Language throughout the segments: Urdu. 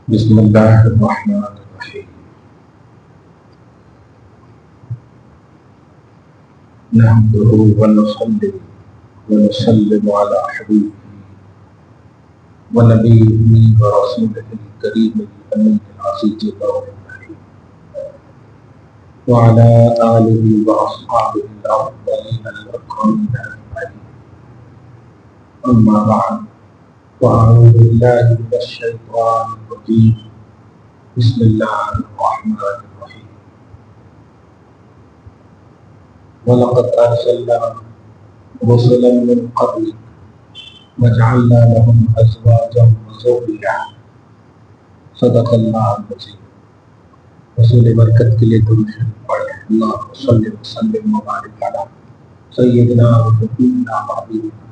بسم اللہ الرحمن الرحیم نحمده ونصلي ونسلم على حبیبه ونبیه ورسوله الکریم الامین العزیز الرحیم وعلى آلہ واصحابہ الافضلین الاکرمین اجمعین اما بعد فاعوذ باللہ من الشیطان الرجیم بسم اللہ الرحمن الرحیم وَلَقَدْ أَرْسَلْنَا رُسُلًا مِّن قَبْلِكَ وَجَعَلْنَا لَهُمْ أَزْوَاجًا وَذُرِّيَّةً صدق اللہ العظیم۔ رسول برکت کے لیے درود شریف پڑھیں۔ اللہم صلی وسلم وبارک علی سیدنا و حبیبنا وحبیبنا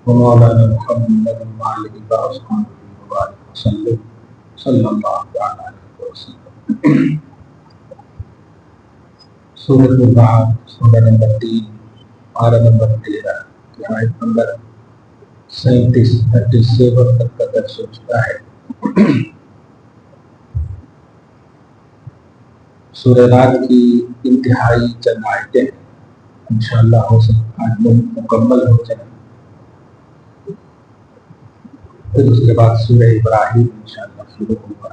ومولانا محمد وآلہ وصحبہ وبارک وسلم صلی اللہ علیہ وسلم۔ سورۃ الرعد، سورہ نمبر 3، پارہ نمبر 13 کی آیت نمبر 37 تک کا درس ہو چکا ہے۔ سورہ رعد کی انتہائی چند آیتیں انشاءاللہ ہو سکتا آج مکمل ہو جائیں، پھر اس کے بعد سورہ ابراہیم انشاءاللہ شروع ہوگا۔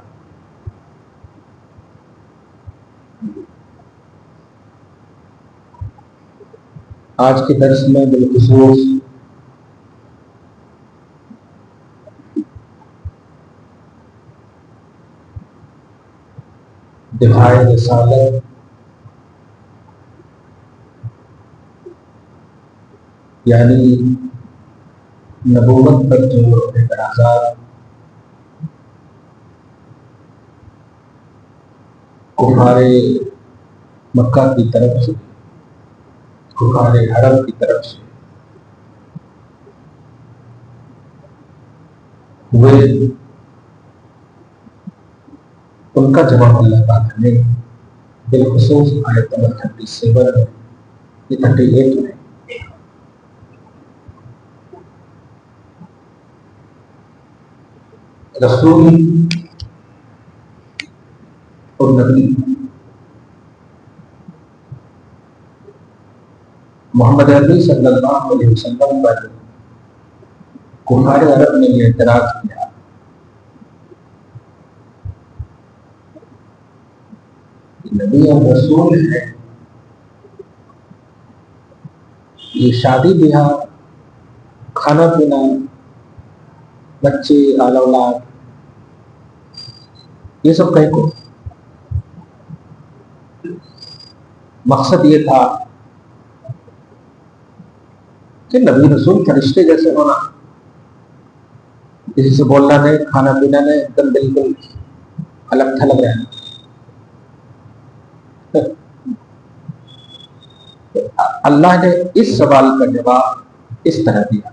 آج کے درس میں بالخصوص دفاع رسالت یعنی نبوت پر جو اعتراضات کفار مکہ کی طرف سے، کفار حرم کی طرف سے ہوئے، ان کا جواب اللہ تعالیٰ نے بالخصوص آیت نمبر 37 میں، یہ 38 میں رسول اور نبی محمد عربی صلی اللہ علیہ وسلم پر کفار عرب نے یہ اعتراض کیا کہ نبی اور رسول ہے، یہ شادی بیاہ، کھانا پینا، بچے، آل اولاد، یہ سب کہیں کو مقصد یہ تھا کہ نبی رسول فرشتے جیسے ہونا، کسی سے بولنا نہیں، کھانا پینا نہیں، ایک دم بالکل الگ تھلگ رہنا۔ اللہ نے اس سوال کا جواب اس طرح دیا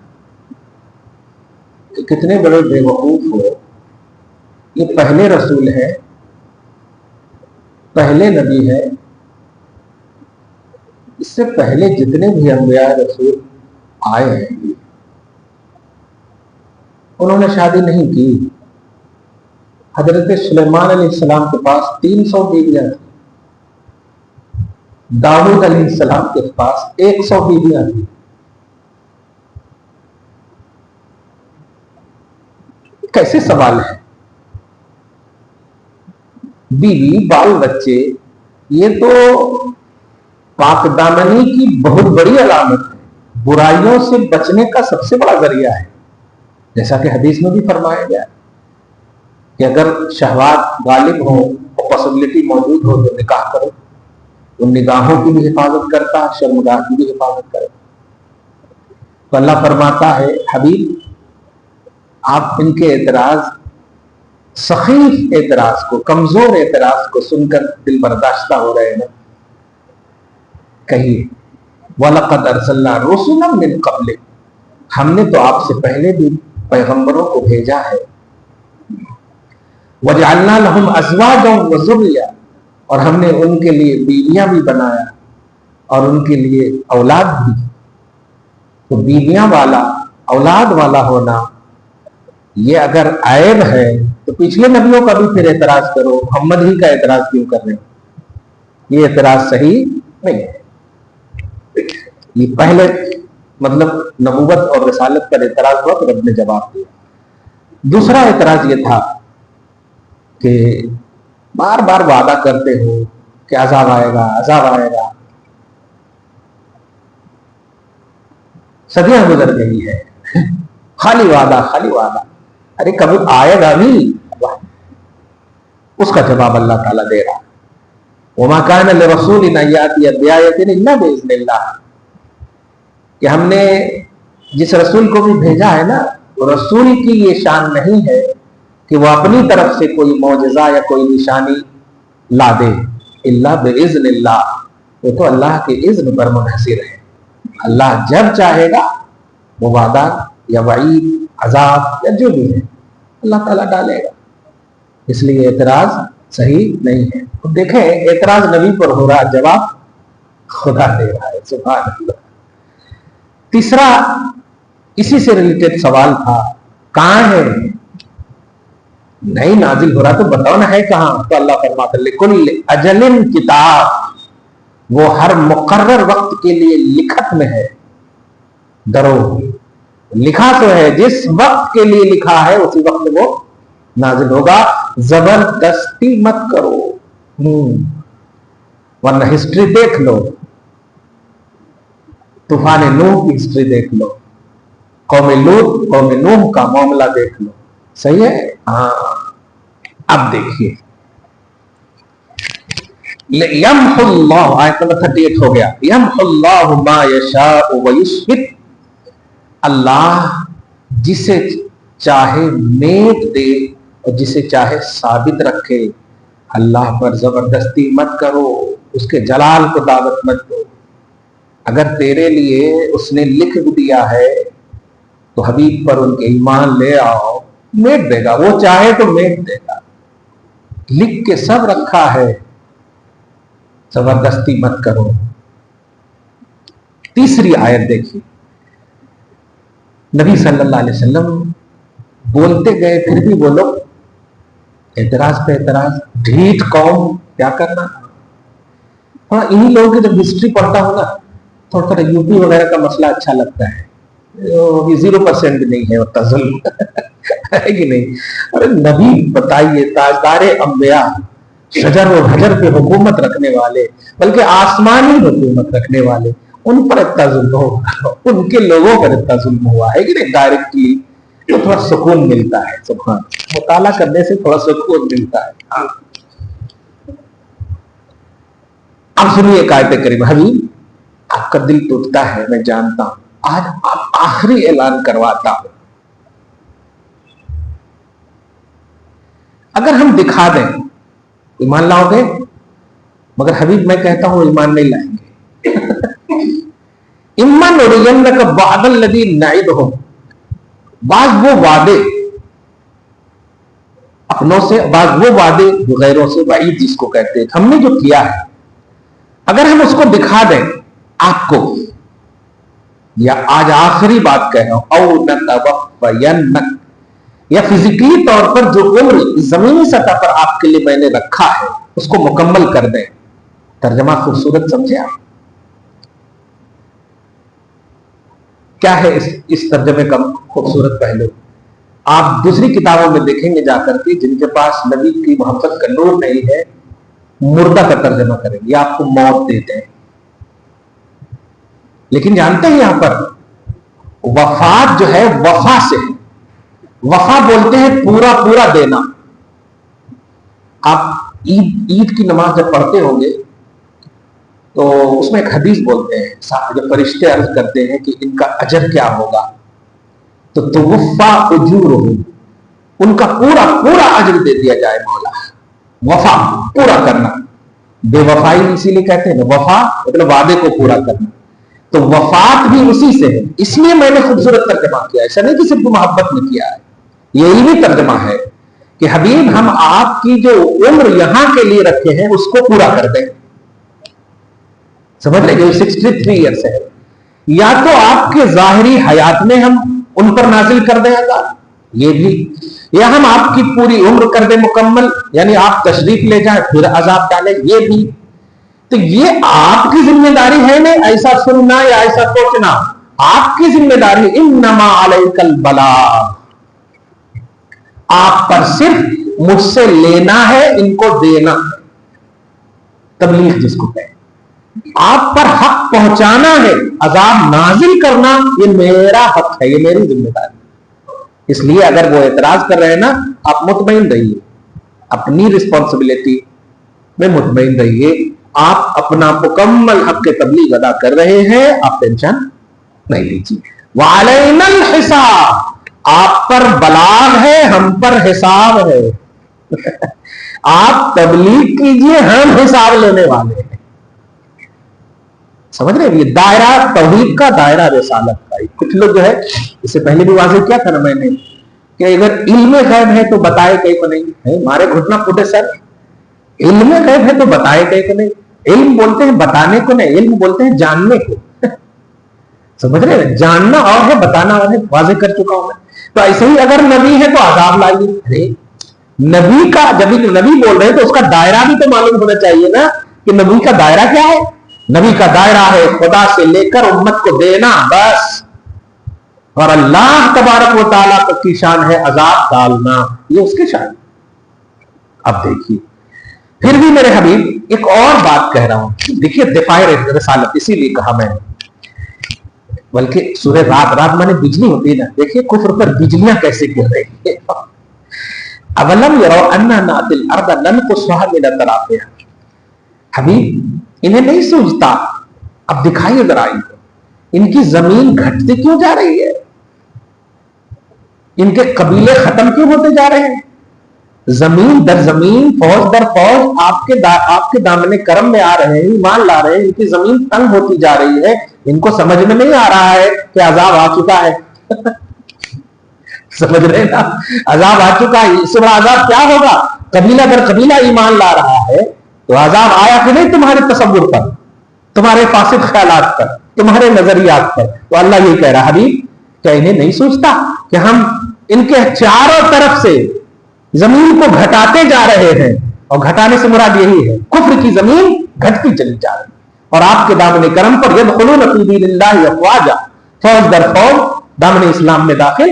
کہ کتنے بڑے بے وقوف ہو، یہ پہلے رسول ہے، پہلے نبی ہے، اس سے پہلے جتنے بھی انبیاء رسول آئے ہیں انہوں نے شادی نہیں کی۔ حضرت سلیمان علیہ السلام کے پاس 300 بیویاں تھیں، داؤد علیہ السلام کے پاس 100 بیویاں تھیں۔ کیسے سوال ہے؟ بیوی، بال بچے، یہ تو پاک دامنی کی بہت بڑی علامت ہے، برائیوں سے بچنے کا سب سے بڑا ذریعہ ہے، جیسا کہ حدیث میں بھی فرمایا گیا کہ اگر شہوات غالب ہو اور پاسبلٹی موجود ہو تو نکاح کرو، ان نگاہوں کی بھی حفاظت کرتا ہے، شرمگاہ کی بھی حفاظت کرتا۔ تو اللہ فرماتا ہے حبیب آپ ان کے اعتراض، سخیف اعتراض کو، کمزور اعتراض کو سن کر دل برداشتہ ہو رہے ہیں، کہیے وَلَقَدْ أَرْسَلْنَا رُسُلًا مِّن قَبْلِكَ، ہم نے تو آپ سے پہلے بھی پیغمبروں کو بھیجا ہے، وَجَعَلْنَا لَهُمْ أَزْوَاجًا وَذُرِّيَّةً، اور ہم نے ان کے لیے بیویاں بھی بنایا اور ان کے لیے اولاد بھی۔ تو بیویاں والا، اولاد والا ہونا یہ اگر عیب ہے تو پچھلے نبیوں کا بھی پھر اعتراض کرو، محمد ہی کا اعتراض کیوں کر رہے ہو؟ یہ اعتراض صحیح نہیں ہے۔ یہ پہلے مطلب نبوت اور رسالت پر اعتراض ہوا تو رب نے جواب دیا۔ دوسرا اعتراض یہ تھا کہ بار بار وعدہ کرتے ہو کہ عذاب آئے گا، عذاب آئے گا، صدیاں گزر گئی ہے، خالی وعدہ خالی وعدہ، ارے کبھی آئے گا بھی؟ اس کا جواب اللہ تعالیٰ دے رہا، وَمَا كَانَ لِرَسُولٍ أَن يَأْتِيَ بِآيَةٍ إِلَّا بِإِذْنِ اللَّهِ، کہ ہم نے جس رسول کو بھی بھیجا ہے نا، وہ رسول کی یہ شان نہیں ہے کہ وہ اپنی طرف سے کوئی معجزہ یا کوئی نشانی لا دے، الا باذن اللہ، وہ تو اللہ کے اذن پر منحصر ہے۔ اللہ جب چاہے گا وہ وعدہ یا وعید، عذاب یا جو بھی ہے اللہ تعالیٰ ڈالے گا، اس لیے اعتراض صحیح نہیں ہے۔ تو دیکھیں اعتراض نبی پر ہو رہا، جواب خدا دے رہا ہے، سبحان اللہ۔ تیسرا اسی سے ریلیٹڈ سوال تھا، کہاں ہے؟ نہیں نازل ہو رہا تو بتاؤ نا ہے کہاں؟ تو اللہ فرماتا ہے لِكُلِّ أَجَلٍ کتاب، وہ ہر مقرر وقت کے لیے لکھت میں ہے، درو لکھا تو ہے، جس وقت کے لیے لکھا ہے اسی وقت وہ نازل ہوگا، زبردستی مت کرو۔ ورنہ ہسٹری دیکھ لو، طوفان نوح کی ہسٹری دیکھ لو، قوم لوط قوم نوح کا معاملہ دیکھ لو، صحیح ہے؟ ہاں اب دیکھیے یمحو اللہ، آیت نمبر 38 ہو گیا، یمحو اللہ ما یشاء ویثبت، اللہ جسے چاہے میٹ دے اور جسے چاہے ثابت رکھے۔ اللہ پر زبردستی مت کرو، اس کے جلال کو دعوت مت دو۔ اگر تیرے لیے اس نے لکھ دیا ہے تو حبیب پر ان کے ایمان لے آؤ، میٹ دے گا، وہ چاہے تو میٹ دے گا، لکھ کے سب رکھا ہے، زبردستی مت کرو۔ تیسری آیت دیکھیے، نبی صلی اللہ علیہ وسلم بولتے گئے پھر بھی وہ لوگ اعتراض پہ اعتراض، ڈھیٹ قوم، کیا کرنا۔ ہاں انہی لوگوں کی جب ہسٹری پڑھتا ہوں نا تھوڑا تھوڑا یو پی وغیرہ کا مسئلہ اچھا لگتا ہے، 0% بھی نہیں ہے اتنا ظلم ہے کہ نہیں؟ ارے نبی بتائیے، تاجدار انبیاء، شجر و حجر پہ حکومت رکھنے والے، بلکہ آسمانی حکومت رکھنے والے، ان پر اتنا ظلم ہوا، ان کے لوگوں پر اتنا ظلم ہوا ہے کہ نہیں؟ ڈائریکٹلی تو تھوڑا سکون ملتا ہے، سبحان، مطالعہ کرنے سے تھوڑا سکون ملتا ہے۔ اب سنیے آیت کریمہ، حبیب آپ کا دل ٹوٹتا ہے، میں جانتا ہوں، آج آپ آخری اعلان کرواتا ہوں، اگر ہم دکھا دیں ایمان لاؤ گے؟ مگر حبیب میں کہتا ہوں ایمان نہیں لائیں گے۔ اما نرینک بعض الذی نعدہم، بعض وہ وعدے اپنوں سے، بعض وہ وعدے غیروں سے، وعید جس کو کہتے ہیں، ہم نے جو کیا ہے اگر ہم اس کو دکھا دیں آپ کو، یا آج آخری بات کہہ رہا ہوں، او نتوفینک، یا فزیکلی طور پر جو عمر زمینی سطح پر آپ کے لیے میں نے رکھا ہے اس کو مکمل کر دیں۔ ترجمہ خوبصورت سمجھے آپ؟ کیا ہے اس ترجمے کا خوبصورت پہلو؟ آپ دوسری کتابوں میں دیکھیں گے جا کر کے، جن کے پاس نبی کی محبت کا نور نہیں ہے، مردہ کا ترجمہ کریں گے، آپ کو موت دیتے ہیں۔ لیکن جانتے ہیں یہاں پر وفات جو ہے وفا سے، وفا بولتے ہیں پورا پورا دینا۔ آپ عید کی نماز جب پڑھتے ہوں گے تو اس میں ایک حدیث بولتے ہیں، جب فرشتے عرض کرتے ہیں کہ ان کا اجر کیا ہوگا، تو توفا اجورہم، ان کا پورا پورا اجر دے دیا جائے مولا۔ وفا پورا کرنا، بے وفائی اسی لیے کہتے ہیں وفا مطلب وعدے کو پورا کرنا، تو وفات بھی اسی سے ہے۔ اس لیے میں نے خوبصورت ترجمہ کیا، ایسا نہیں کہ صرف محبت میں کیا ہے، یہ علمی ترجمہ ہے کہ حبیب ہم آپ کی جو عمر یہاں کے لیے رکھے ہیں اس کو پورا کر دیں۔ سمجھ لیں، جو 63 ایئرس ہے، یا تو آپ کے ظاہری حیات میں ہم ان پر نازل کر دیں عذاب، یہ بھی، یا ہم آپ کی پوری عمر کر دیں مکمل، یعنی آپ تشریف لے جائیں پھر عذاب ڈالیں، یہ بھی۔ تو یہ آپ کی ذمہ داری ہے نہیں ایسا سننا یا ایسا سوچنا، آپ کی ذمہ داری انما علیک البلاغ، آپ پر صرف مجھ سے لینا ہے، ان کو دینا ہے، تبلیغ جس کو کہتے، آپ پر حق پہنچانا ہے، عذاب نازل کرنا یہ میرا حق ہے، یہ میری ذمہ داری۔ اس لیے اگر وہ اعتراض کر رہے ہیں نا، آپ مطمئن رہیے، اپنی رسپانسبلٹی میں مطمئن رہیے، آپ اپنا مکمل حق تبلیغ ادا کر رہے ہیں، آپ ٹینشن نہیں لیجیے۔ وعلینا الحساب، آپ پر بلاغ ہے، ہم پر حساب ہے۔ آپ تبلیغ کیجئے، ہم حساب لینے والے ہیں۔ سمجھ رہے ہیں؟ یہ دائرہ توحید کا، دائرہ رسالت کا۔ کچھ لوگ جو ہے، اس سے پہلے بھی واضح کیا تھا نا میں نے، کہ اگر علم غیب ہے تو بتائے کہیں کو نہیں ہے، مارے گھٹنا پھوٹے سر، علم غیب ہے تو بتائے کہیں کو نہیں۔ علم بولتے ہیں بتانے کو نہیں، علم بولتے ہیں جاننے کو۔ سمجھ رہے ہیں؟ جاننا اور ہے، بتانا اور ہے، واضح کر چکا ہوں میں۔ تو ایسے ہی اگر نبی ہے تو عذاب لائیے۔ ارے نبی کا، جب نبی بول رہے ہیں تو اس کا دائرہ بھی تو معلوم ہونا چاہیے نا، کہ نبی کا دائرہ کیا ہے۔ نبی کا دائرہ ہے خدا سے لے کر امت کو دینا، بس۔ اور اللہ تبارک و تعالیٰ کی شان ہے عذاب ڈالنا، یہ اس کی شان۔ اب دیکھیے، پھر بھی میرے حبیب ایک اور بات کہہ رہا ہوں، دیکھیے دفاع رسالت اسی لیے کہا میں نے، بلکہ سورہ رات میں نے بجلی ہوتی ہے نا، دیکھیے کفر پر بجلیاں کیسے گر رہی ہیں۔ اولم یروا انا ناتی الارض ننقصها من اطرافها، حبیب انہیں نہیں سوچتا، اب دکھائیے ذرا ان کی زمین گھٹتی کیوں جا رہی ہے، ان کے قبیلے ختم کیوں ہوتے جا رہے ہیں، زمین در زمین، فوج در فوج آپ کے دامن کرم میں آ رہے ہیں، ایمان لا رہے ہیں، ان کی زمین تنگ ہوتی جا رہی ہے، ان کو سمجھ میں نہیں آ رہا ہے کہ عذاب آ چکا ہے۔ سمجھ رہے نا، عذاب آ چکا ہے، اس سے بڑا عذاب کیا ہوگا؟ قبیلہ در قبیلہ ایمان لا رہا ہے، تو عذاب آیا کہ نہیں تمہارے تصور پر، تمہارے فاسد خیالات پر، تمہارے نظریات پر؟ تو اللہ یہ کہہ رہا حبیب، کیا انہیں نہیں سوچتا کہ ہم ان کے چاروں طرف سے زمین کو گھٹاتے جا رہے ہیں، اور گھٹانے سے مراد یہی ہے کفر کی زمین گھٹتی چلی جا رہی ہے، اور آپ کے دامن کرم پر یدخلون فی دین اللہ افواجا، فوج در فوج دامن اسلام میں داخل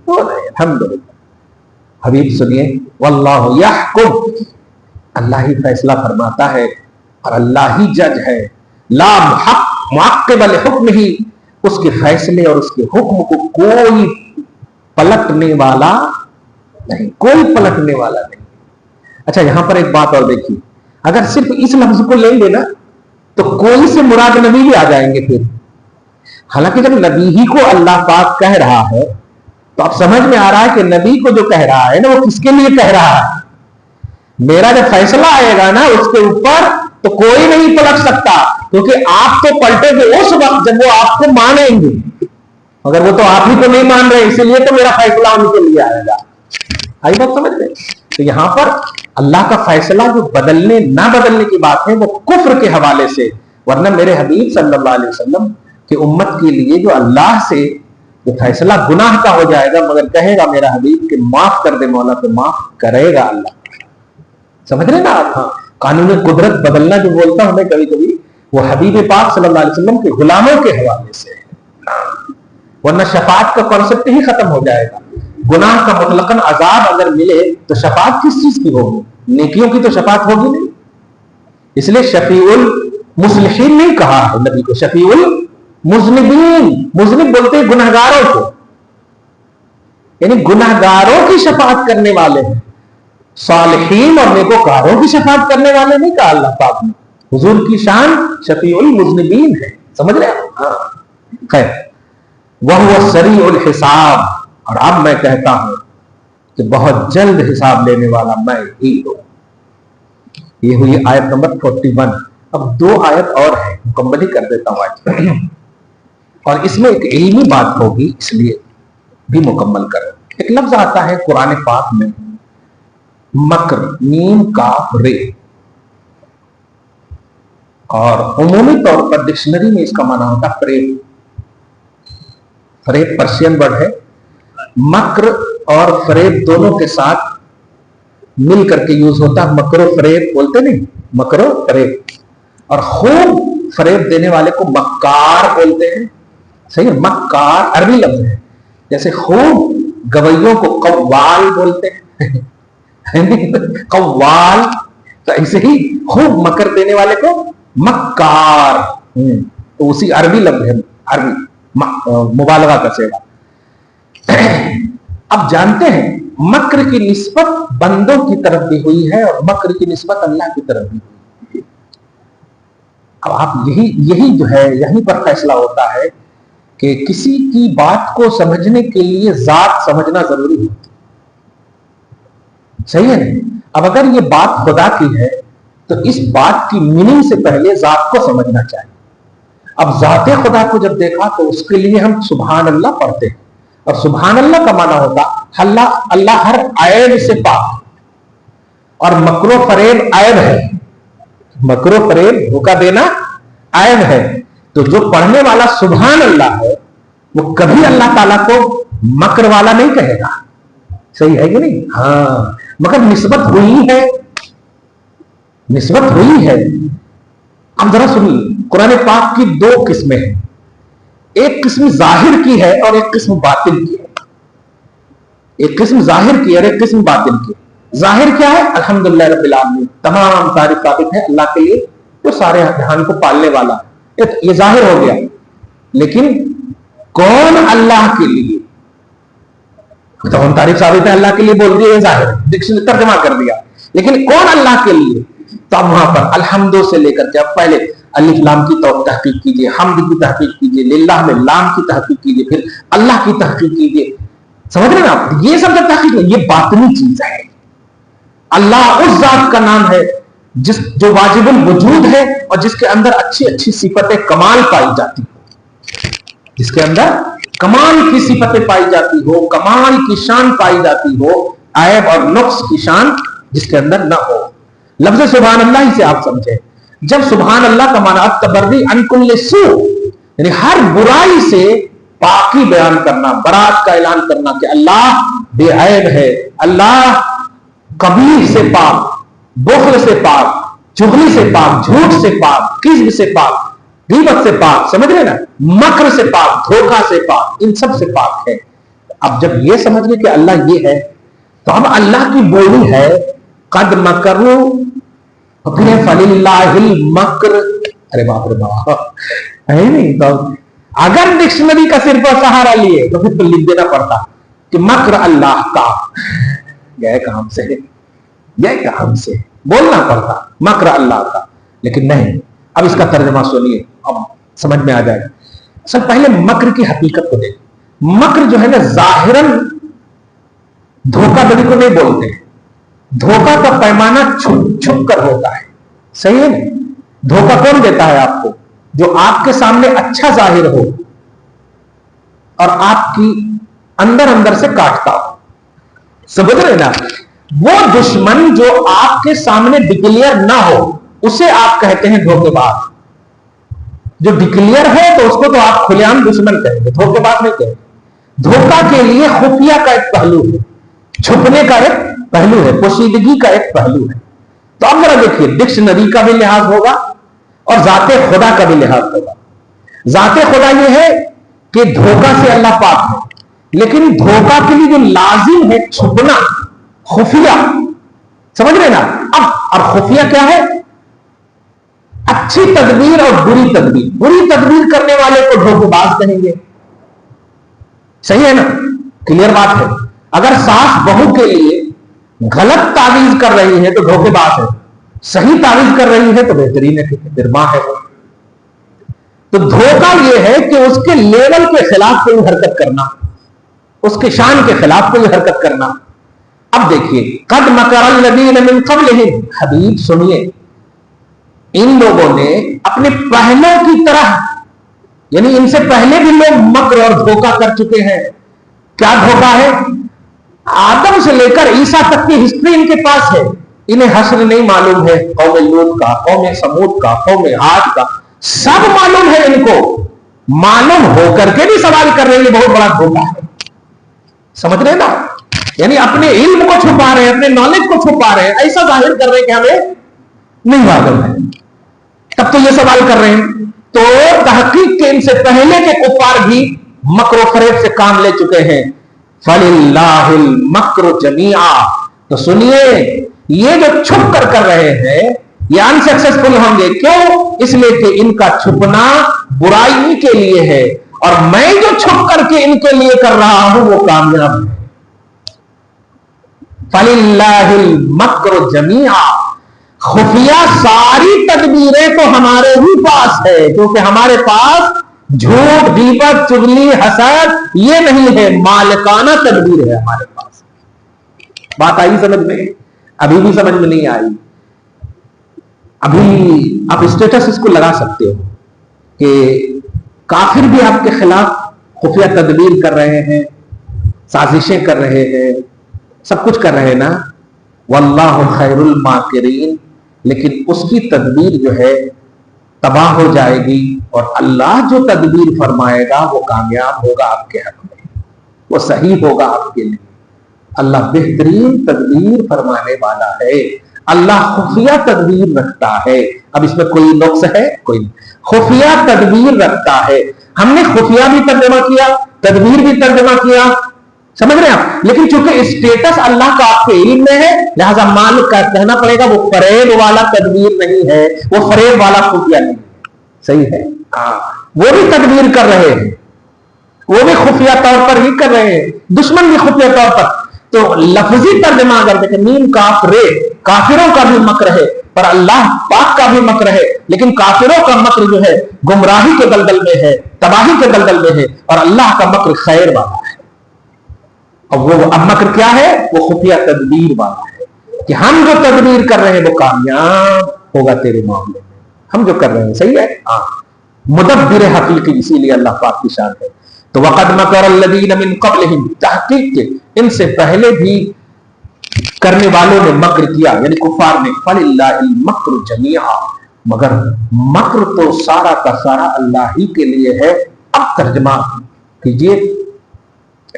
ہو رہے ہیں۔ الحمدللہ۔ حبیب سنیے، واللہ یحکم، اللہ ہی فیصلہ فرماتا ہے اور اللہ ہی جج ہے، لا حق معقب لحکمہ، اس کے فیصلے اور اس کے حکم کو کوئی پلٹنے والا نہیں، کوئی پلٹنے والا نہیں۔ اچھا یہاں پر ایک بات اور دیکھیے، اگر صرف اس لفظ کو لیں گے نا تو کوئی سے مراد نبی بھی آ جائیں گے پھر، حالانکہ جب نبی ہی کو اللہ پاک کہہ رہا ہے تو اب سمجھ میں آ رہا ہے کہ نبی کو جو کہہ رہا ہے نا وہ کس کے لیے کہہ رہا ہے۔ میرا جب فیصلہ آئے گا نا اس کے اوپر تو کوئی نہیں پلٹ سکتا، کیونکہ آپ تو پلٹے گے اس وقت جب وہ آپ کو مانیں گے، مگر وہ تو آپ ہی کو نہیں مان رہے، اسی لیے تو میرا فیصلہ ان کے لیے آئے گا۔ آئی بات سمجھ گئے؟ تو یہاں پر اللہ کا فیصلہ جو بدلنے نہ بدلنے کی بات ہے وہ کفر کے حوالے سے، ورنہ میرے حبیب صلی اللہ علیہ وسلم کی امت کے لیے جو اللہ سے جو فیصلہ گناہ کا ہو جائے گا، مگر کہے گا میرا حبیب کہ معاف کر دے مولا، تو معاف کرے گا اللہ۔ سمجھ رہے نا آپ؟ ہاں، قانون قدرت بدلنا جو بولتا ہوں میں کبھی کبھی، وہ حبیب پاک صلی اللہ علیہ وسلم کے غلاموں کے حوالے سے ہے، ورنہ شفاعت کا کانسیپٹ ہی ختم ہو جائے گا۔ گناہ کا مطلقاً عذاب اگر ملے تو شفاعت کس چیز کی ہوگی؟ نیکیوں کی تو شفاعت ہوگی نہیں، اس لیے شفیع المصلحین نہیں کہا ہے نبی کو، شفیع المذنبین، مذنب بولتے ہیں گنہگاروں کو، یعنی گنہگاروں کی شفاعت کرنے والے ہیں، صالحین اور نیکوکاروں کی شفاعت کرنے والے نہیں کہا اللہ پاک نے۔ حضور کی شان شفیع المذنبین ہے، سمجھ رہے ہیں؟ ہاں خیر، وَهُوَ سَرِيعُ الْحِسَابِ، اور اب میں کہتا ہوں کہ بہت جلد حساب لینے والا میں ہی ہوں۔ یہ ہوئی آیت نمبر 41۔ اب 2 آیت اور ہے، مکمل ہی کر دیتا ہوں آج، اور اس میں ایک علمی بات ہوگی اس لیے بھی مکمل کرو۔ ایک لفظ آتا ہے قرآن پاک میں مکر، میم کاف رے، اور عمومی طور پر ڈکشنری میں اس کا معنی ہوتا ہے فریب۔ فریب پرشین ورڈ ہے، مکر اور فریب دونوں کے ساتھ مل کر کے یوز ہوتا ہے. مکر و فریب بولتے نہیں, مکر و فریب. اور خوب فریب دینے والے کو مکار بولتے ہیں. صحیح ہے, مکار عربی لفظ ہے. جیسے خوب گویوں کو قوال بولتے ہیں, قوال. تو ایسے ہی خوب مکر دینے والے کو مکار. تو اسی عربی لفظ ہے, عربی مبالغہ کا صیغہ. اب جانتے ہیں مکر کی نسبت بندوں کی طرف بھی ہوئی ہے اور مکر کی نسبت اللہ کی طرف بھی ہوئی ہے. اب آپ یہی جو ہے, یہیں پر فیصلہ ہوتا ہے کہ کسی کی بات کو سمجھنے کے لیے ذات سمجھنا ضروری ہے. صحیح ہے نا. اب اگر یہ بات خدا کی ہے تو اس بات کی میننگ سے پہلے ذات کو سمجھنا چاہیے. اب ذات خدا کو جب دیکھا تو اس کے لیے ہم سبحان اللہ پڑھتے ہیں, اور سبحان اللہ کا معنی ہوتا اللہ ہر عیب سے پاک. اور مکر و فریب عیب ہے, مکر و فریب دھوکہ دینا عیب ہے. تو جو پڑھنے والا سبحان اللہ ہے وہ کبھی اللہ تعالیٰ کو مکر والا نہیں کہے گا. صحیح ہے کہ نہیں؟ ہاں, مگر نسبت ہوئی ہے, نسبت ہوئی ہے. اب ذرا سنیے, قرآن پاک کی دو قسمیں ہیں, ایک قسم ظاہر کی ہے اور ایک قسم باطن کی ہے. ایک قسم ظاہر کی ہے اور ایک قسم باطن کی. ظاہر کیا ہے؟ الحمدللہ رب العالمین, تمام تعریف ثابت ہے اللہ کے لیے جو سارے جہان کو پالنے والا ہے. یہ ظاہر ہو گیا. لیکن کون اللہ کے لیے؟ تمام تعریف ثابت ہے اللہ کے لیے بول دیا, ظاہر ڈکشنری ترجمہ کر دیا. لیکن کون اللہ کے لیے؟ تو اب وہاں پر الحمدو سے لے کر کے اب پہلے الف لام کی تحقیق کیجئے, حمد کی تحقیق کیجئے, للہ میں لام کی تحقیق کیجئے, پھر اللہ کی تحقیق کیجئے. سمجھ رہے ہیں آپ؟ یہ سب جب تحقیق ہے, یہ باطنی چیز ہے. اللہ اس ذات کا نام ہے جو واجب الوجود ہے اور جس کے اندر اچھی اچھی صفتیں کمال پائی جاتی ہو, جس کے اندر کمال کی صفتیں پائی جاتی ہو, کمال کی شان پائی جاتی ہو, عیب اور نقص کی شان جس کے اندر نہ ہو. لفظ سبحان اللہ ہی سے آپ سمجھیں. جب سبحان اللہ کا معنی تبری عن کل سوء, یعنی ہر برائی سے پاکی بیان کرنا, برات کا اعلان کرنا کہ اللہ بے عیب ہے, اللہ قبیح سے پاک, بخل سے پاک, چغلی سے پاک, جھوٹ سے پاک, کذب سے پاک, غیبت سے پاک, سمجھ رہے نا, مکر سے پاک, دھوکہ سے پاک, ان سب سے پاک ہے. اب جب یہ سمجھ گئے کہ اللہ یہ ہے تو اب اللہ کی بولی ہے قد مکروا فللہ المکر. ارے باپ رے باپ, ہے نہیں. تو اگر ڈکشنری کا صرف سہارا لیے تو پھر تو لکھ دینا پڑتا کہ مکر اللہ کا, گئے کام سے, گئے کام سے بولنا پڑتا مکر اللہ کا. لیکن نہیں, اب اس کا ترجمہ سنیے, اب سمجھ میں آ جائے گا. سب پہلے مکر کی حقیقت کو دیکھ. مکر جو ہے نا ظاہراً دھوکہ دڑی کو نہیں بولتے. دھوکہ کا پیمانہ چھپ چھپ کر ہوتا ہے. صحیح ہے نا. دھوکہ کون دیتا ہے آپ کو؟ جو آپ کے سامنے اچھا ظاہر ہو اور آپ کی اندر اندر سے کاٹتا ہو. سمجھ رہے نا. وہ دشمن جو آپ کے سامنے ڈکلیئر نہ ہو اسے آپ کہتے ہیں دھوکے باز. جو ڈکلیئر ہے تو اس کو تو آپ کھلے عام دشمن کہیں گے, دھوکے باز نہیں کہیں گے. دھوکہ کے لیے خفیہ کا ایک پہلو ہے, چھپنے کا ایک پہلو ہے, پوشیدگی کا ایک پہلو ہے. تو اب ذرا دیکھیے, ڈکشنری کا بھی لحاظ ہوگا اور ذات خدا کا بھی لحاظ ہوگا. ذات خدا یہ ہے کہ دھوکہ سے اللہ پاک ہے, لیکن دھوکہ کے لیے جو لازم ہے چھپنا, خفیہ, سمجھ رہے نا. اب اور خفیہ کیا ہے؟ اچھی تدبیر اور بری تدبیر. بری تدبیر کرنے والے کو دھوکے باز کہیں گے. صحیح ہے نا, کلیئر بات ہے. اگر ساس بہو کے لیے غلط تعویذ کر رہی ہے تو دھوکے باز ہے, صحیح تعویذ کر رہی ہے تو بہترین ہے, پھر ماں ہے وہ. تو دھوکہ یہ ہے کہ اس کے لیول کے خلاف کوئی حرکت کرنا, اس کے شان کے خلاف کوئی حرکت کرنا. اب دیکھیے, قد مکر الذین من قبلہم, حبیب سنیے, ان لوگوں نے اپنے پہلوں کی طرح, یعنی ان سے پہلے بھی لوگ مکر اور دھوکہ کر چکے ہیں. کیا دھوکہ ہے؟ آدم سے لے کر عیسیٰ تک کی ہسٹری ان کے پاس ہے. انہیں حشر نہیں معلوم ہے, قوم لوط کا, قوم سمود کا, قوم عاد کا, سب معلوم ہے ان کو. معلوم ہو کر کے بھی سوال کر رہے ہیں, یہ بہت بڑا دھوکہ ہے. سمجھ رہے نا. یعنی اپنے علم کو چھپا رہے ہیں, اپنے نالج کو چھپا رہے ہیں, ایسا ظاہر کر رہے ہیں کہ ہمیں نہیں معلوم ہے. تب تو یہ سوال کر رہے ہیں. تو تحقیق کے ان سے پہلے کے کفار بھی مکر و فریب سے کام لے چکے ہیں. فَلِلَّهِ الْمَكْرُ جَمِيعًا. تو سنیے, یہ جو چھپ کر رہے ہیں یہ انسکسیسفل ہوں گے. کیوں؟ اس لیے کہ ان کا چھپنا برائی کے لیے ہے, اور میں جو چھپ کر کے ان کے لیے کر رہا ہوں وہ کامیاب ہے. فَلِلَّهِ الْمَكْرُ جَمِيعًا. خفیہ ساری تدبیریں تو ہمارے ہی پاس ہے, کیونکہ ہمارے پاس جھوٹ, غیبت, چغلی, حسد یہ نہیں ہے, مالکانہ تدبیر ہے ہمارے پاس. بات آئی سمجھ میں؟ ابھی بھی سمجھ میں نہیں آئی. ابھی آپ اسٹیٹس اس کو لگا سکتے ہو کہ کافر بھی آپ کے خلاف خفیہ تدبیر کر رہے ہیں, سازشیں کر رہے ہیں, سب کچھ کر رہے ہیں نا. واللہ خیر الماکرین. لیکن اس کی تدبیر جو ہے تباہ ہو جائے گی, اور اللہ جو تدبیر فرمائے گا وہ کامیاب ہوگا آپ کے حق میں, وہ صحیح ہوگا آپ کے لیے. اللہ بہترین تدبیر فرمانے والا ہے. اللہ خفیہ تدبیر رکھتا ہے. اب اس میں کوئی نقص ہے؟ کوئی نہیں. خفیہ تدبیر رکھتا ہے. ہم نے خفیہ بھی ترجمہ کیا, تدبیر بھی ترجمہ کیا, سمجھ رہے ہیں آپ. لیکن چونکہ اسٹیٹس اللہ کا آپ کے علم میں ہے, لہذا مان کا کہنا پڑے گا وہ فریب والا تدبیر نہیں ہے, وہ فریب والا خفیہ نہیں ہے. صحیح ہے, وہ بھی تدبیر کر رہے ہیں, وہ بھی خفیہ طور پر ہی کر رہے ہیں, دشمن بھی خفیہ طور پر. تو لفظی ترجمہ اگر دیکھیں, نیم کاف رے, کافروں کا بھی مکر ہے پر اللہ پاک کا بھی مکر ہے. لیکن کافروں کا مکر جو ہے گمراہی کے دلدل میں ہے, تباہی کے دلدل میں ہے, اور اللہ کا مکر خیر والا ہے. اور وہ اب مکر کیا ہے؟ وہ خفیہ تدبیر والا ہے کہ ہم جو تدبیر کر رہے ہیں وہ کامیاب ہوگا تیرے معاملے میں, ہم جو کر رہے ہیں صحیح ہے. مدبر حقیقی, اسی لیے اللہ پاک کی شان ہے. تو وقد مکر الذین من قبلہم, تحقیق کے ان سے پہلے بھی کرنے والوں نے مکر کیا, یعنی کفار نے. فللہ المکر جمیعا, مگر مکر تو سارا کا سارا اللہ ہی کے لیے ہے. اب ترجمہ کیجئے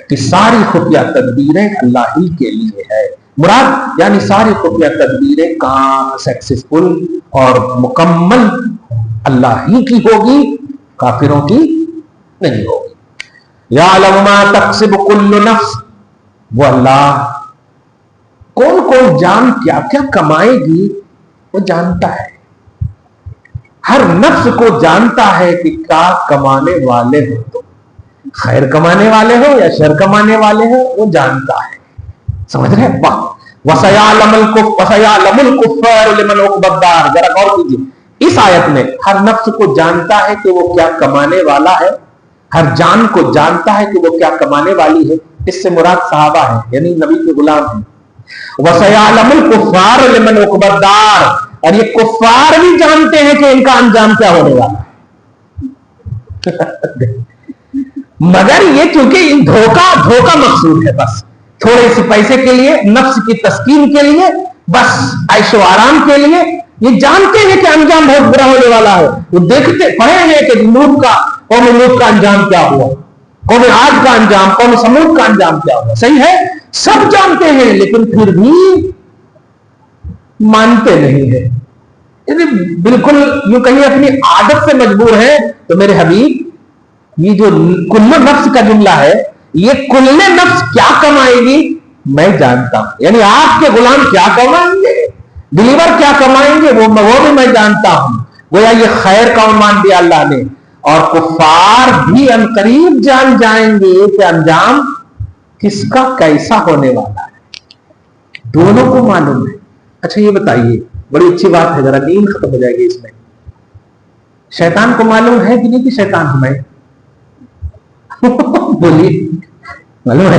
کہ ساری خفیہ تدبیریں اللہ ہی کے لیے ہے. مراد یعنی ساری خفیہ تدبیریں کہاں سکسیسفل اور مکمل اللہ ہی کی ہوگی, کافروں کی نہیں ہوگی. یعلم ما تکسب کل نفس, وہ اللہ کون کون جان کیا کیا کمائے گی وہ جانتا ہے. ہر نفس کو جانتا ہے کہ کیا کمانے والے ہو, تو خیر کمانے والے ہو یا شر کمانے والے ہو, وہ جانتا ہے. سمجھ رہے ہیں؟ وَسَيَعْلَمُ الْكُفَّارُ لِمَنْ عُقْبَى الدَّارِ. ذرا غور کیجیے, اس آیت میں ہر نفس کو جانتا ہے کہ وہ کیا کمانے والا ہے, ہر جان کو جانتا ہے کہ وہ کیا کمانے والی ہے. اس سے مراد صحابہ ہیں, یعنی نبی کے غلام ہیں. وَسَيَعْلَمُ الْكُفَّارُ لِمَنْ عُقْبَى الدَّارِ, اور یہ کفار بھی جانتے ہیں کہ ان کا انجام کیا ہونے والا ہے. مگر یہ چونکہ دھوکہ مقصود ہے, بس تھوڑے سے پیسے کے لیے, نفس کی تسکین کے لیے, بس عیش و آرام کے لیے. یہ جانتے ہیں کہ انجام بہت برا ہونے والا ہے. وہ دیکھتے پڑھے ہیں کہ قوم لوط کا انجام کیا ہوا, قوم عاد کا انجام, قوم سمود کا انجام کیا ہوا. صحیح ہے, سب جانتے ہیں لیکن پھر بھی مانتے نہیں ہیں. بالکل یوں کہیں اپنی عادت سے مجبور ہے. تو میرے حبیب, یہ جو کل نفس کا جملہ ہے, یہ کل نفس کیا کمائے گی میں جانتا ہوں. یعنی آپ کے غلام کیا کمائیں گے, بلیور کیا کمائیں گے, وہ بھی میں جانتا ہوں. گویا یہ خیر کا عنوان دیا اللہ نے, اور کفار بھی عنقریب جان جائیں گے کہ انجام کس کا کیسا ہونے والا ہے. دونوں کو معلوم ہے. اچھا یہ بتائیے, بڑی اچھی بات ہے, ذرا نیند ختم ہو جائے گی اس میں. شیطان کو معلوم ہے کہ نہیں کہ شیطان ہمیں بولیے معلوم ہے؟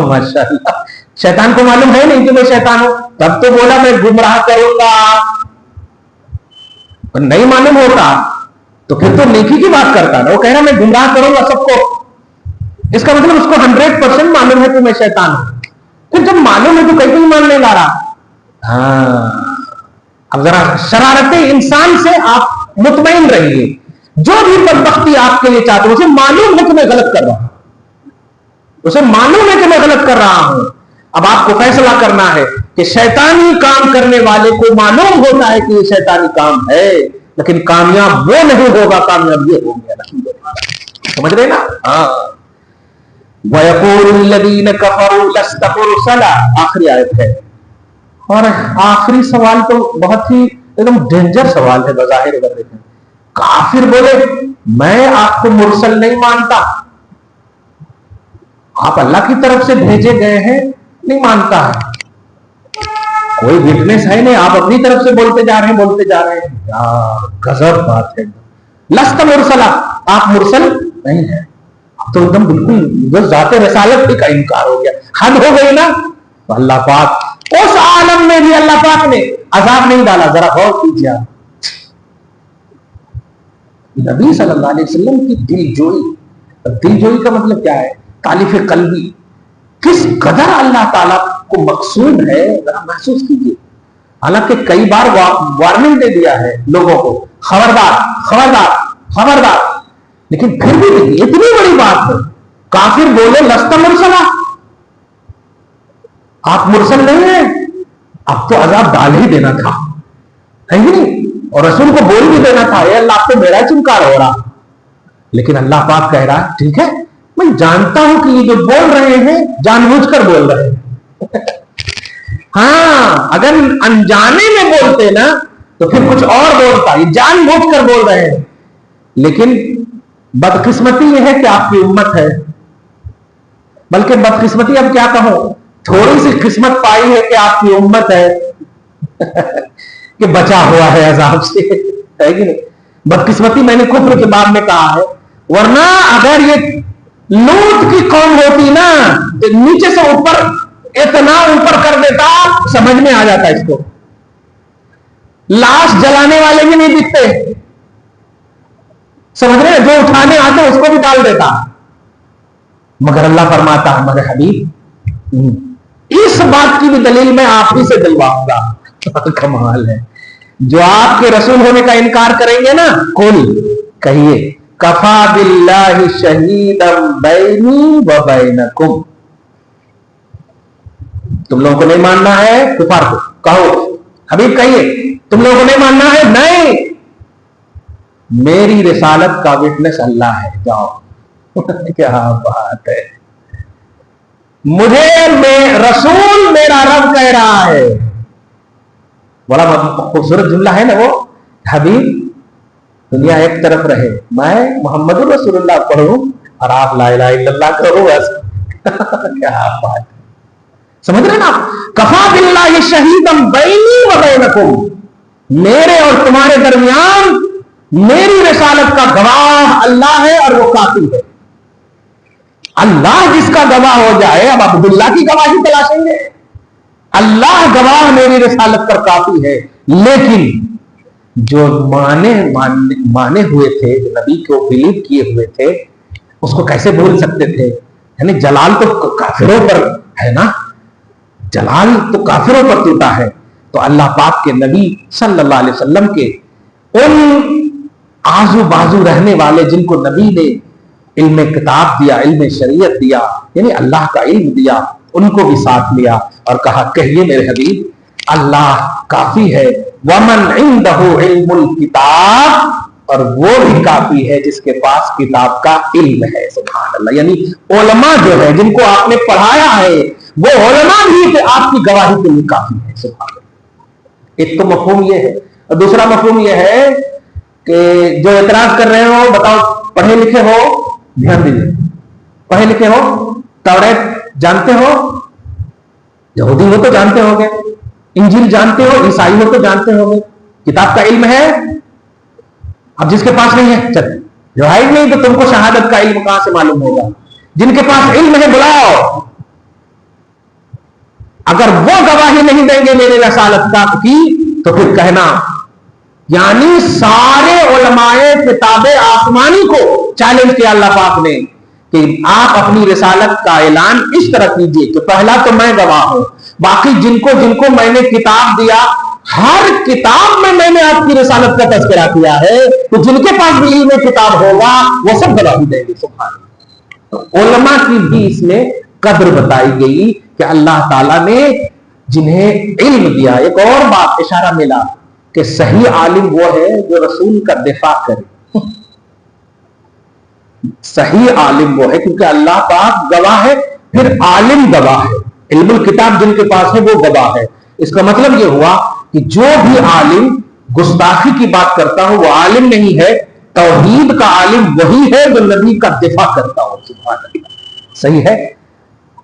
ماشاء اللہ, شیطان کو معلوم ہے نہیں کہ میں شیطان ہوں, تب تو بولا میں گمراہ کروں گا. نہیں معلوم ہوتا تو پھر تو نیکی کی بات کرتا نا. وہ کہہ رہا میں گمراہ کروں گا سب کو, اس کا مطلب اس کو 100% معلوم ہے کہ میں شیطان ہوں. پھر جب معلوم ہے تو کہیں نہیں ماننے لا رہا. اب ذرا شرارت انسان سے آپ مطمئن رہیے. جو بھی بدبختی آپ کے لیے چاہتے ہیں اسے معلوم ہے کہ میں غلط کر رہا ہوں, اسے معلوم ہے کہ میں غلط کر رہا ہوں. اب آپ کو فیصلہ کرنا ہے کہ شیطانی کام کرنے والے کو معلوم ہوتا ہے کہ یہ شیطانی کام ہے، لیکن کامیاب وہ نہیں ہوگا، کامیاب یہ ہو گیا۔ سمجھ رہے نا؟ ہاں۔ وَيَقُولُ الَّذِينَ كَفَرُوا لَسْتَ مُرْسَلًا، آخری آیت ہے۔ اور آخری سوال تو بہت ہی ایک دم ڈینجر سوال ہے بظاہر اگر دیکھیں۔ کافر بولے میں آپ کو مرسل نہیں مانتا، آپ اللہ کی طرف سے بھیجے گئے ہیں نہیں مانتا ہے، کوئی وٹنس ہے نہیں، آپ اپنی طرف سے بولتے جا رہے ہیں۔ یار غضب بات ہے، لست مرسلا، آپ مرسل نہیں ہیں، تو ایک دم بالکل ذات رسالت کا انکار ہو گیا، حد ہو گئی نا۔ تو اللہ پاک اس عالم میں بھی اللہ پاک نے عذاب نہیں ڈالا، ذرا غور کیجیے۔ نبی صلی اللہ علیہ وسلم کی دل جوئی کا مطلب کیا ہے؟ تالیف قلبی، کس قدر اللہ تعالیٰ کو مقصود ہے ذرا محسوس کیجیے۔ حالانکہ کئی بار وارننگ دے دیا ہے لوگوں کو، خبردار خبردار خبردار، لیکن پھر بھی نہیں، اتنی بڑی بات ہے۔ کافر بولے لست مرسلا، آپ مرسل نہیں ہیں، اب تو عذاب ڈال ہی دینا تھا، ہے ہی نہیں، اور رسول کو بول بھی دینا تھا، اے اللہ آپ کو میرا چنکار ہو رہا۔ لیکن اللہ پاک کہہ رہا ٹھیک ہے، میں جانتا ہوں کہ یہ جو بول رہے ہیں جان بوجھ کر بول رہے ہیں۔ ہاں اگر انجانے میں بولتے نا تو پھر کچھ اور بولتا، یہ جان بوجھ کر بول رہے ہیں۔ لیکن بدقسمتی یہ ہے کہ آپ کی امت ہے، بلکہ بدقسمتی اب کیا کہوں، تھوڑی سی قسمت پائی ہے کہ آپ کی امت ہے کہ بچا ہوا ہے عذاب سے، ہے کہ نہیں؟ بدقسمتی میں نے کفر کے باب میں کہا ہے، ورنہ اگر یہ لوط کی قوم ہوتی نا، نیچے سے اوپر اتنا اوپر کر دیتا، سمجھ میں آ جاتا اس کو، لاش جلانے والے بھی نہیں دکھتے، سمجھ رہے، جو اٹھانے آتے اس کو بھی ڈال دیتا۔ مگر اللہ فرماتا ہے مگر حبیب اس بات کی بھی دلیل میں آپ ہی سے دلواؤں گا۔ کمال ہے، جو آپ کے رسول ہونے کا انکار کریں گے نا، قل کہیے کفا باللہ شہیدا بینی و بینکم، تم لوگوں کو نہیں ماننا ہے، کفار کو کہو، حبیب کہیے تم لوگوں کو نہیں ماننا ہے، نہیں، میری رسالت کا وٹنس اللہ ہے، جاؤ۔ کیا بات ہے، مجھے رسول میرا رب کہہ رہا ہے، بڑا خوبصورت جملہ ہے نا وہ، حبیب دنیا ایک طرف رہے، میں محمد رسول اللہ پڑھوں اور آپ لا الہ الا اللہ کرو، کیا بات ہے، سمجھ رہے نا؟ کفا باللہ شہیدا بینی و بینکم، میرے اور تمہارے درمیان میری رسالت کا گواہ اللہ ہے، اور وہ کافی ہے۔ اللہ جس کا گواہ ہو جائے، اب عبداللہ کی گواہی تلاشیں گے؟ اللہ گواہ میری رسالت پر کافی ہے۔ لیکن جو مانے ہوئے تھے، جو نبی کو بلیو کیے ہوئے تھے، اس کو کیسے بھول سکتے تھے؟ یعنی جلال تو کافروں پر ہے نا، جلال تو کافروں پر ٹوٹا ہے۔ تو اللہ پاک کے نبی صلی اللہ علیہ وسلم کے ان آزو بازو رہنے والے جن کو نبی نے علم کتاب دیا، علم شریعت دیا، یعنی اللہ کا علم دیا، ان کو بھی ساتھ لیا اور کہا کہیے میرے حبیب اللہ کافی ہے، ومن عنده علم الکتاب، اور وہ بھی کافی ہے جس کے پاس کتاب کا علم ہے۔ سبحان اللہ، یعنی علماء جو ہے جن کو آپ نے پڑھایا ہے، وہ علماء بھی آپ کی گواہی کے لیے کافی ہے۔ سبحان اللہ، ایک تو مفہوم یہ ہے، اور دوسرا مفہوم یہ ہے کہ جو اعتراض کر رہے ہو، بتاؤ پڑھے لکھے ہو، دھیان دیجیے، پڑھے لکھے ہو، توریت جانتے ہو، یہودی ہو تو جانتے ہو گے، انجیل جانتے ہو، عیسائی ہو تو جانتے ہو گے، کتاب کا علم ہے۔ اب جس کے پاس نہیں ہے، چل جو ہے نہیں تو تم کو شہادت کا علم کہاں سے معلوم ہوگا؟ جن کے پاس علم ہے بلاؤ، اگر وہ گواہی نہیں دیں گے میرے رسالت کا کی، تو پھر کہنا یعنی سارے علماء کتاب آسمانی کو چیلنج کیا اللہ پاک نے کہ آپ اپنی رسالت کا اعلان اس طرح کیجئے کہ پہلا تو میں گواہ ہوں، باقی جن کو میں نے کتاب دیا، ہر کتاب میں نے آپ کی رسالت کا تذکرہ کیا ہے، تو جن کے پاس بھی علم کتاب ہوگا وہ سب گواہی دیں گے۔ سبحان اللہ، تو علماء کی بھی اس میں قدر بتائی گئی کہ اللہ تعالیٰ نے جنہیں علم دیا. ایک اور بات اشارہ ملا کہ صحیح عالم وہ ہے جو رسول کا دفاع کرے. صحیح عالم وہ ہے کیونکہ اللہ پاک گواہ ہے، پھر عالم گواہ ہے. علم الکتاب جن کے پاس ہے وہ گواہ ہے. اس کا مطلب یہ ہوا کہ جو بھی عالم گستاخی کی بات کرتا ہو وہ عالم نہیں ہے. توحید کا عالم وہی ہے جو نبی کا دفاع کرتا ہو. سبحان اللہ. صحیح ہے.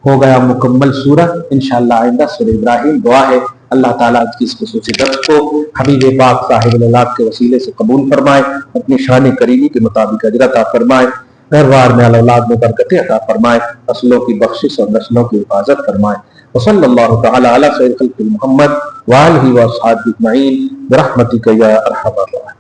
ہو گیا مکمل سورہ. انشاءاللہ آئندہ سورہ ابراہیم. دعا ہے اللہ تعالیٰ کی اس خصوصی درس کو حبیب پاک صاحب العلاق کے وسیلے سے قبول فرمائے، اپنی شان کریمی کے مطابق اجر عطا فرمائے، گھر میں اولاد میں برکتیں عطا فرمائے، نسلوں کی بخشش اور نسلوں کی حفاظت فرمائے. وصلی اللہ تعالی علی خیر خلق محمد وآلہ وصحبہ اجمعین برحمتک یا ارحم الراحمین.